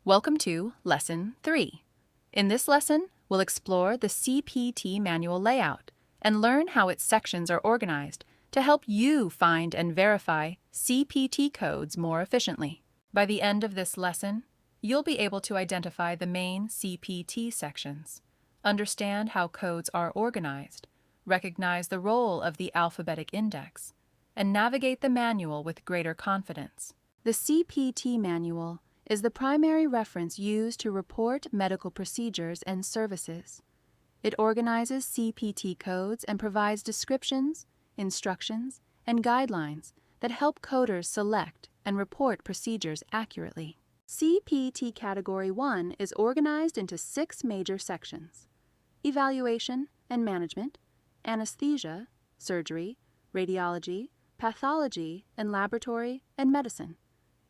Welcome to Lesson 3. In this lesson, we'll explore the CPT Manual layout and learn how its sections are organized to help you find and verify CPT codes more efficiently. By the end of this lesson, you'll be able to identify the main CPT sections, understand how codes are organized, recognize the role of the Alphabetic Index, and navigate the manual with greater confidence. The CPT Manual is the primary reference used to report medical procedures and services. It organizes CPT codes and provides descriptions, instructions, and guidelines that help coders select and report procedures accurately. CPT Category I is organized into 6 major sections: evaluation and management, anesthesia, surgery, radiology, pathology, and laboratory, and medicine.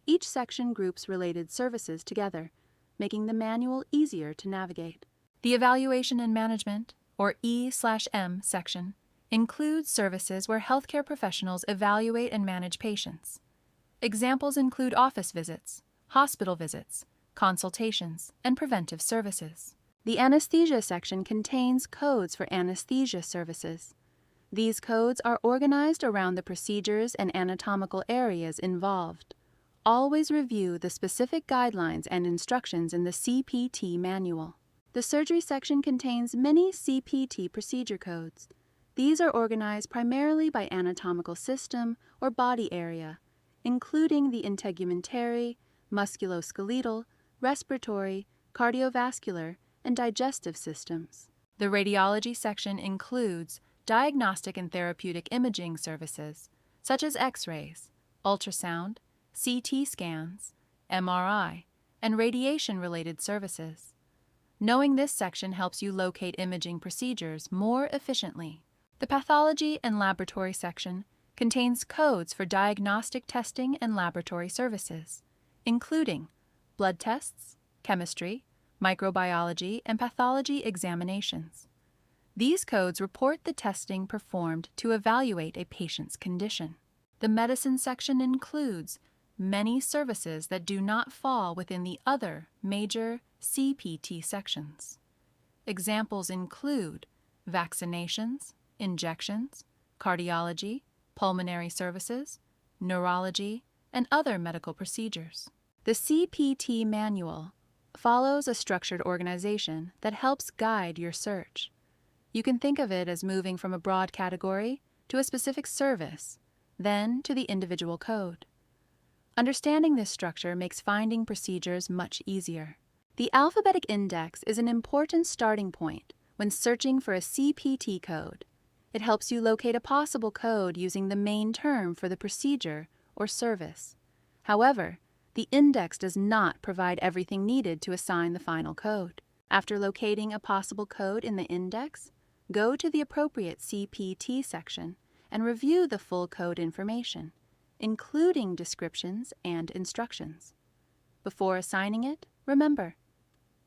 Each section groups related services together, making the manual easier to navigate. The Evaluation and Management, or E/M section, includes services where healthcare professionals evaluate and manage patients. Examples include office visits, hospital visits, consultations, and preventive services. The Anesthesia section contains codes for anesthesia services. These codes are organized around the procedures and anatomical areas involved. Always review the specific guidelines and instructions in the CPT Manual. The Surgery section contains many CPT procedure codes. These are organized primarily by anatomical system or body area, including the integumentary, musculoskeletal, respiratory, cardiovascular, and digestive systems. The Radiology section includes diagnostic and therapeutic imaging services, such as X-rays, ultrasound, CT scans, MRI, and radiation-related services. Knowing this section helps you locate imaging procedures more efficiently. The Pathology and Laboratory section contains codes for diagnostic testing and laboratory services, including blood tests, chemistry, microbiology, and pathology examinations. These codes report the testing performed to evaluate a patient's condition. The Medicine section includes many services that do not fall within the other major CPT sections. Examples include vaccinations, injections, cardiology, pulmonary services, neurology, and other medical procedures. The CPT Manual follows a structured organization that helps guide your search. You can think of it as moving from a broad category to a specific service, then to the individual code. Understanding this structure makes finding procedures much easier. The Alphabetic Index is an important starting point when searching for a CPT code. It helps you locate a possible code using the main term for the procedure or service. However, the index does not provide everything needed to assign the final code. After locating a possible code in the index, go to the appropriate CPT section and review the full code information, including descriptions and instructions. Before assigning it, remember: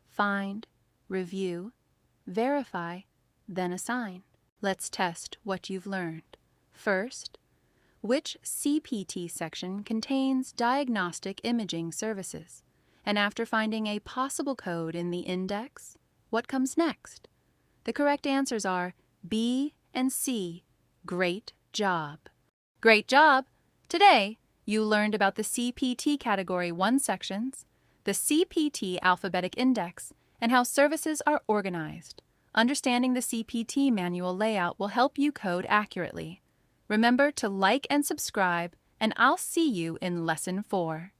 find, review, verify, then assign. Let's test what you've learned. First, which CPT section contains diagnostic imaging services? And after finding a possible code in the index, what comes next? The correct answers are B and C. Great job! Great job! Today, you learned about the CPT Category I sections, the CPT Alphabetic Index, and how services are organized. Understanding the CPT Manual layout will help you code accurately. Remember to like and subscribe, and I'll see you in Lesson 4.